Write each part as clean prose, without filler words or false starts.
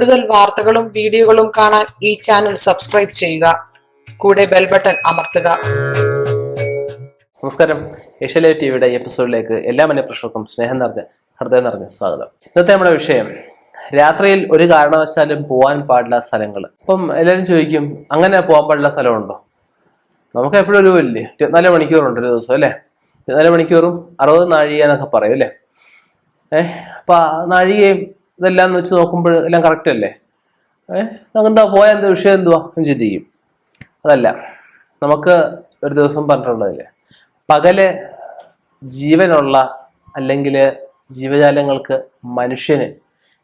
കൂടുതൽ വാർത്തകളും വീഡിയോകളും കാണാൻ ഈ ചാനൽ സബ്സ്ക്രൈബ് ചെയ്യുക. കൂടെ ബെൽ ബട്ടൺ അമർത്തുക. നമസ്കാരം. ഏഷ്യാനെറ്റ് ടിവിയുടെ എപ്പിസോഡിലേക്ക് എല്ലാ മനഃപ്രേക്ഷകർക്കും ഹൃദയം നിറഞ്ഞ സ്വാഗതം. ഇന്നത്തെ നമ്മുടെ വിഷയം രാത്രിയിൽ ഒരു കാരണവശാലും പോകാൻ പാടില്ല സ്ഥലങ്ങൾ. അപ്പം എല്ലാവരും ചോദിക്കും, അങ്ങനെ പോകാൻ പാടില്ല സ്ഥലമുണ്ടോ? നമുക്ക് എപ്പോഴും ഒരു 24 മണിക്കൂറുണ്ട് ഒരു ദിവസം, അല്ലേ? 24 മണിക്കൂറും 60 നാഴിക എന്നൊക്കെ പറയും, അല്ലേ? അപ്പൊ നാഴികയും ഇതെല്ലാം വെച്ച് നോക്കുമ്പോൾ എല്ലാം കറക്റ്റ് അല്ലേ? നമുക്കെന്താ പോയാൽ എന്താ വിഷയം, എന്തുവാ എന്ന് ചിന്തിക്കും. അതല്ല, നമുക്ക് ഒരു ദിവസം പറഞ്ഞിട്ടുള്ളതില്ലേ, പകല് ജീവനുള്ള അല്ലെങ്കിൽ ജീവജാലങ്ങൾക്ക് മനുഷ്യന്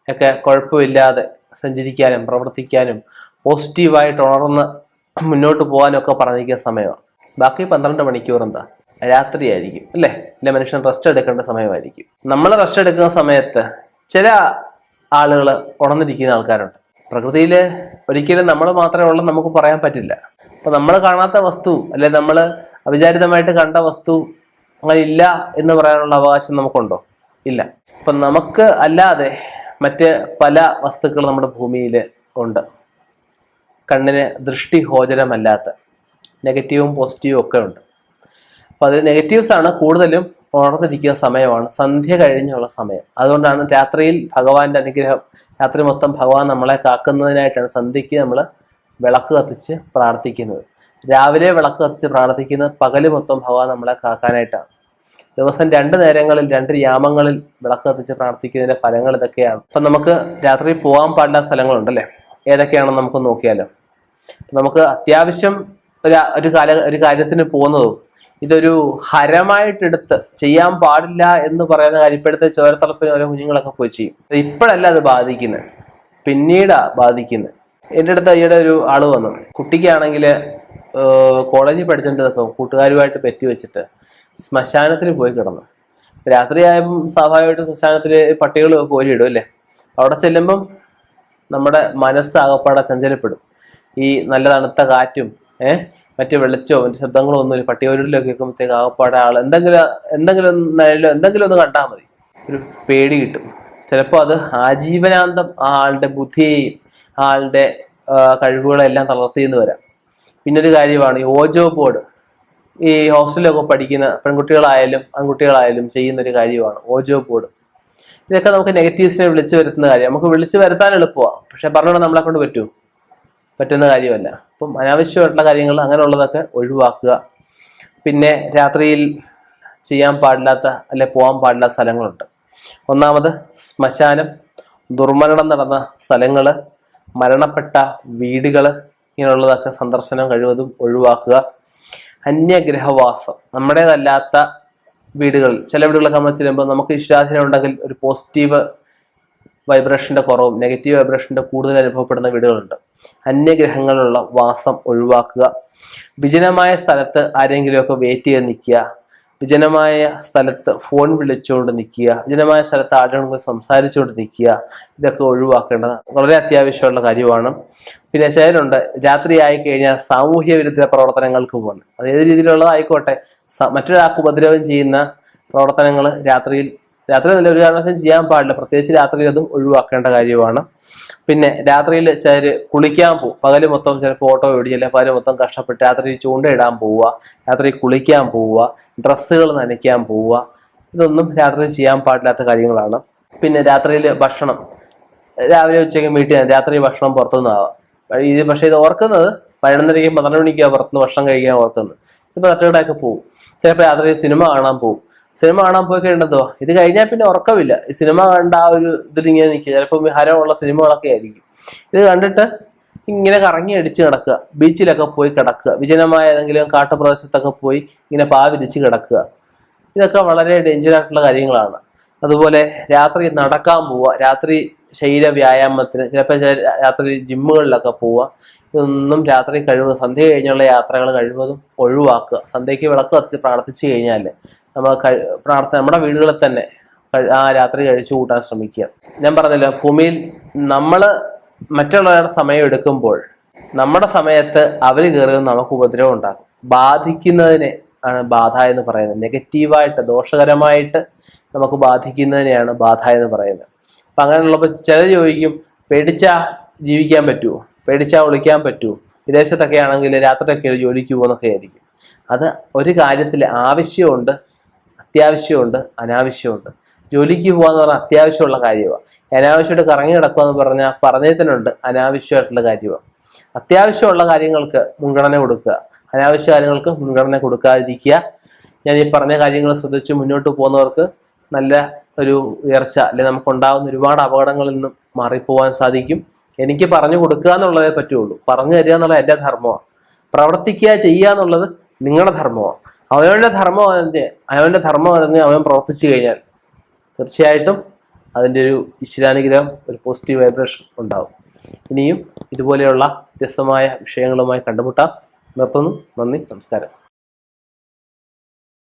ഒക്കെ കുഴപ്പമില്ലാതെ സഞ്ചരിക്കാനും പ്രവർത്തിക്കാനും പോസിറ്റീവായിട്ട് ഉണർന്ന് മുന്നോട്ട് പോകാനും ഒക്കെ പറഞ്ഞിരിക്കുന്ന സമയമാണ്. ബാക്കി 12 മണിക്കൂർ എന്താ രാത്രിയായിരിക്കും, അല്ലേ? അല്ലെ, മനുഷ്യൻ റെസ്റ്റ് എടുക്കേണ്ട സമയമായിരിക്കും. നമ്മൾ റെസ്റ്റ് എടുക്കുന്ന സമയത്ത് ചില ആളുകൾ ഉണർന്നിരിക്കുന്ന ആൾക്കാരുണ്ട്. പ്രകൃതിയിൽ ഒരിക്കലും നമ്മൾ മാത്രമേ ഉള്ളൂ നമുക്ക് പറയാൻ പറ്റില്ല. അപ്പൊ നമ്മൾ കാണാത്ത വസ്തു, അല്ലെ നമ്മൾ അവിചാരിതമായിട്ട് കണ്ട വസ്തു അങ്ങനെ ഇല്ല എന്ന് പറയാനുള്ള അവകാശം നമുക്കുണ്ടോ? ഇല്ല. അപ്പൊ നമുക്ക് അല്ലാതെ മറ്റ് പല വസ്തുക്കൾ നമ്മുടെ ഭൂമിയിൽ ഉണ്ട്, കണ്ണിന് ദൃഷ്ടിഗോചരമല്ലാത്ത, നെഗറ്റീവും പോസിറ്റീവും ഒക്കെ ഉണ്ട്. അപ്പൊ അതിൽ നെഗറ്റീവ്സ് ആണ് കൂടുതലും ഉണർന്നിരിക്കുന്ന സമയമാണ് സന്ധ്യ കഴിഞ്ഞുള്ള സമയം. അതുകൊണ്ടാണ് രാത്രിയിൽ ഭഗവാന്റെ അനുഗ്രഹം, രാത്രി മൊത്തം ഭഗവാൻ നമ്മളെ കാക്കുന്നതിനായിട്ടാണ് സന്ധ്യയ്ക്ക് നമ്മൾ വിളക്ക് കത്തിച്ച് പ്രാർത്ഥിക്കുന്നത്. രാവിലെ വിളക്ക് കത്തിച്ച് പ്രാർത്ഥിക്കുന്നത് പകല് മൊത്തം ഭഗവാൻ നമ്മളെ കാക്കാനായിട്ടാണ്. ദിവസം 2 നേരങ്ങളിൽ 2 യാമങ്ങളിൽ വിളക്ക് കത്തിച്ച് പ്രാർത്ഥിക്കുന്നതിന്റെ ഫലങ്ങൾ ഇതൊക്കെയാണ്. അപ്പൊ നമുക്ക് രാത്രി പോകാൻ പാടില്ല സ്ഥലങ്ങളുണ്ടല്ലേ? ഏതൊക്കെയാണെന്ന് നമുക്ക് നോക്കിയാലോ. നമുക്ക് അത്യാവശ്യം ഒരു കാര്യത്തിന് പോകുന്നതും ഇതൊരു ഹരമായിട്ടെടുത്ത് ചെയ്യാൻ പാടില്ല എന്ന് പറയുന്ന കാര്യം ഇപ്പോഴത്തെ ചോരത്തളപ്പിന് ഓരോ കുഞ്ഞുങ്ങളൊക്കെ പോയി ചെയ്യും. ഇപ്പോഴല്ല അത് ബാധിക്കുന്നത്, പിന്നീടാ ബാധിക്കുന്നത്. എൻ്റെ അടുത്ത് ഈയിടെ ഒരു ആള് വന്നു. കുട്ടിക്കാണെങ്കിൽ കോളേജിൽ പഠിച്ചിട്ട് കൂട്ടുകാരുമായിട്ട് പെറ്റി വെച്ചിട്ട് ശ്മശാനത്തിൽ പോയി കിടന്നു. രാത്രിയായപ്പം സ്വാഭാവികമായിട്ട് ശ്മശാനത്തിൽ പട്ടികൾ കോരിയിടും, അല്ലേ? അവിടെ ചെല്ലുമ്പം നമ്മുടെ മനസ്സാകപ്പാടെ ചഞ്ചലപ്പെടും. ഈ നല്ല തണുത്ത കാറ്റും മറ്റു വെളിച്ചോ മറ്റു ശബ്ദങ്ങളോ ഒന്നും ഒരു പട്ടിയോരിലൊക്കെ കേൾക്കുമ്പോഴത്തേക്ക് ആകപ്പാടെ ആൾ എന്തെങ്കിലും ഒന്ന് കണ്ടാൽ മതി, ഒരു പേടി കിട്ടും. ചിലപ്പോൾ അത് ആജീവനാന്തം ആ ആളുടെ ബുദ്ധിയെയും ആ ആളുടെ കഴിവുകളെല്ലാം തളർത്തിയെന്ന് വരാം. പിന്നൊരു കാര്യമാണ് ഈ ഓജോ ബോർഡ്. ഈ ഹോസ്റ്റലിലൊക്കെ പഠിക്കുന്ന പെൺകുട്ടികളായാലും ആൺകുട്ടികളായാലും ചെയ്യുന്നൊരു കാര്യമാണ് ഓജോ ബോർഡ്. ഇതൊക്കെ നമുക്ക് നെഗറ്റീവ്സിനെ വിളിച്ചു വരുത്തുന്ന കാര്യം. നമുക്ക് വിളിച്ചു വരുത്താൻ എളുപ്പമാണ്, പക്ഷെ പറഞ്ഞോണ്ട് നമ്മളെ കൊണ്ട് പറ്റുന്ന കാര്യമല്ല. അപ്പം അനാവശ്യമായിട്ടുള്ള കാര്യങ്ങൾ അങ്ങനെയുള്ളതൊക്കെ ഒഴിവാക്കുക. പിന്നെ രാത്രിയിൽ ചെയ്യാൻ പാടില്ലാത്ത അല്ലെ പോകാൻ പാടില്ലാത്ത സ്ഥലങ്ങളുണ്ട്. ഒന്നാമത് ശ്മശാനം, ദുർമരണം നടന്ന സ്ഥലങ്ങള്, മരണപ്പെട്ട വീടുകള്, ഇങ്ങനെയുള്ളതൊക്കെ സന്ദർശനം കഴിവതും ഒഴിവാക്കുക. അന്യഗ്രഹവാസം, നമ്മുടേതല്ലാത്ത വീടുകളിൽ, ചില വീടുകളൊക്കെ നമ്മൾ ചെല്ലുമ്പോൾ നമുക്ക് ഈശ്വരാധീനം ഉണ്ടെങ്കിൽ ഒരു പോസിറ്റീവ് വൈബ്രേഷന്റെ കുറവും നെഗറ്റീവ് വൈബ്രേഷന്റെ കൂടുതൽ അനുഭവപ്പെടുന്ന വീടുകളുണ്ട്. അന്യഗ്രഹങ്ങളിലുള്ള വാസം ഒഴിവാക്കുക. വിജനമായ സ്ഥലത്ത് ആരെങ്കിലുമൊക്കെ വെയിറ്റ് ചെയ്ത് നിൽക്കുക, വിജനമായ സ്ഥലത്ത് ഫോൺ വിളിച്ചുകൊണ്ട് നിൽക്കുക, വിജനമായ സ്ഥലത്ത് ആരോടെങ്കിലും സംസാരിച്ചുകൊണ്ട് നിൽക്കുക, ഇതൊക്കെ ഒഴിവാക്കേണ്ടത് വളരെ അത്യാവശ്യമുള്ള കാര്യമാണ്. പിന്നെ ചിലരുണ്ട് രാത്രി ആയി കഴിഞ്ഞാൽ സാമൂഹ്യ വിരുദ്ധ പ്രവർത്തനങ്ങൾക്ക് പോകുന്നത്. അത് ഏത് രീതിയിലുള്ളതായിക്കോട്ടെ, മറ്റൊരാൾക്ക് ഉപദ്രവം ചെയ്യുന്ന പ്രവർത്തനങ്ങൾ രാത്രി നല്ല ഒരു കാരണവശാലും ചെയ്യാൻ പാടില്ല. പ്രത്യേകിച്ച് രാത്രിയിൽ അത് ഒഴിവാക്കേണ്ട കാര്യമാണ്. പിന്നെ രാത്രിയിൽ ചിലര് കുളിക്കാൻ പോകും. പകല് മൊത്തം ചിലപ്പോൾ ഓട്ടോ ഓടിച്ചില്ല, പകല് മൊത്തം കഷ്ടപ്പെട്ട് രാത്രി ചൂണ്ടയിടാൻ പോവുക, രാത്രി കുളിക്കാൻ പോവുക, ഡ്രസ്സുകൾ നനയ്ക്കാൻ പോവുക, ഇതൊന്നും രാത്രി ചെയ്യാൻ പാടില്ലാത്ത കാര്യങ്ങളാണ്. പിന്നെ രാത്രിയിൽ ഭക്ഷണം രാവിലെ ഉച്ചയ്ക്ക് വീട്ടിൽ രാത്രി ഭക്ഷണം പുറത്തുനിന്നാവാം. പക്ഷെ ഇത് ഓർക്കുന്നത് 11:30 12 മണിക്കാണ് പുറത്തുനിന്ന് ഭക്ഷണം കഴിക്കാൻ ഓർക്കുന്നത്. ചിലപ്പോൾ രാത്രിയോടെയൊക്കെ പോകും. ചിലപ്പോൾ രാത്രി സിനിമ കാണാൻ പോകും. സിനിമ കാണാൻ പോയി കഴിഞ്ഞോ ഇത് കഴിഞ്ഞാൽ പിന്നെ ഉറക്കമില്ല. ഈ സിനിമ കണ്ട ആ ഒരു ഇതിലിങ്ങനെ നിൽക്കുക. ചിലപ്പോൾ ഹരമുള്ള സിനിമകളൊക്കെ ആയിരിക്കും. ഇത് കണ്ടിട്ട് ഇങ്ങനെ കറങ്ങി അടിച്ച് കിടക്കുക, ബീച്ചിലൊക്കെ പോയി കിടക്കുക, വിജനമായ ഏതെങ്കിലും കാട്ടുപ്രദേശത്തൊക്കെ പോയി ഇങ്ങനെ പാവിരിച്ച് കിടക്കുക. ഇതൊക്കെ വളരെ ഡേഞ്ചർ ആയിട്ടുള്ള കാര്യങ്ങളാണ്. അതുപോലെ രാത്രി നടക്കാൻ പോവുക, രാത്രി ശരീര വ്യായാമത്തിന്, ചിലപ്പോൾ രാത്രി ജിമ്മുകളിലൊക്കെ പോവുക. ഇതൊന്നും രാത്രി സന്ധ്യ കഴിഞ്ഞുള്ള യാത്രകൾ കഴിവതും ഒഴിവാക്കുക. സന്ധ്യയ്ക്ക് വിളക്ക് കത്തിച്ച് പ്രാർത്ഥിച്ചു കഴിഞ്ഞാൽ നമ്മുടെ വീടുകളിൽ തന്നെ ആ രാത്രി കഴിച്ചു കൂട്ടാൻ ശ്രമിക്കുക. ഞാൻ പറഞ്ഞല്ലോ, ഭൂമിയിൽ നമ്മൾ മറ്റുള്ളവരുടെ സമയം എടുക്കുമ്പോൾ നമ്മുടെ സമയത്ത് അവർ കയറുന്നത് നമുക്ക് ഉപദ്രവം ഉണ്ടാകും. ബാധിക്കുന്നതിനെ ആണ് ബാധ എന്ന് പറയുന്നത്. നെഗറ്റീവായിട്ട് ദോഷകരമായിട്ട് നമുക്ക് ബാധിക്കുന്നതിനെയാണ് ബാധ എന്ന് പറയുന്നത്. അപ്പൊ അങ്ങനെയുള്ളപ്പോൾ ചിലർ ചോദിക്കും, പേടിച്ചാ ജീവിക്കാൻ പറ്റുമോ? പേടിച്ചാ ഒളിക്കാൻ പറ്റുമോ? വിദേശത്തൊക്കെ ആണെങ്കിൽ രാത്രിയൊക്കെ ജോലിക്ക് പോകുന്നൊക്കെ ആയിരിക്കും. അത് ഒരു കാര്യത്തിൽ ആവശ്യമുണ്ട്, അത്യാവശ്യമുണ്ട്, അനാവശ്യമുണ്ട്. ജോലിക്ക് പോകാന്ന് പറഞ്ഞാൽ അത്യാവശ്യമുള്ള കാര്യമാണ്. അനാവശ്യമായിട്ട് കറങ്ങി കിടക്കുക എന്ന് പറഞ്ഞാൽ പറഞ്ഞതിനുണ്ട് അനാവശ്യമായിട്ടുള്ള കാര്യമാണ്. അത്യാവശ്യമുള്ള കാര്യങ്ങൾക്ക് മുൻഗണന കൊടുക്കുക, അനാവശ്യ കാര്യങ്ങൾക്ക് മുൻഗണന കൊടുക്കാതിരിക്കുക. ഞാൻ ഈ പറഞ്ഞ കാര്യങ്ങൾ ശ്രദ്ധിച്ച് മുന്നോട്ട് പോകുന്നവർക്ക് നല്ല ഒരു ഉയർച്ച, അല്ലെങ്കിൽ നമുക്കുണ്ടാകുന്ന ഒരുപാട് അപകടങ്ങളിൽ നിന്നും മാറിപ്പോവാൻ സാധിക്കും. എനിക്ക് പറഞ്ഞു കൊടുക്കുക എന്നുള്ളതേ പറ്റുള്ളൂ. പറഞ്ഞു തരിക എന്നുള്ളത് എൻ്റെ ധർമ്മമാണ്. പ്രവർത്തിക്കുക, ചെയ്യുക എന്നുള്ളത് നിങ്ങളുടെ ധർമ്മമാണ്. അവനവൻ്റെ ധർമ്മം അറിഞ്ഞ് അവൻ പ്രവർത്തിച്ചു കഴിഞ്ഞാൽ തീർച്ചയായിട്ടും അതിൻ്റെ ഒരു ഈശ്വരാനുഗ്രഹം, ഒരു പോസിറ്റീവ് വൈബ്രേഷൻ ഉണ്ടാവും. ഇനിയും ഇതുപോലെയുള്ള വ്യത്യസ്തമായ വിഷയങ്ങളുമായി കണ്ടുമുട്ടാം. നിർത്തുന്നു. നന്ദി, നമസ്കാരം.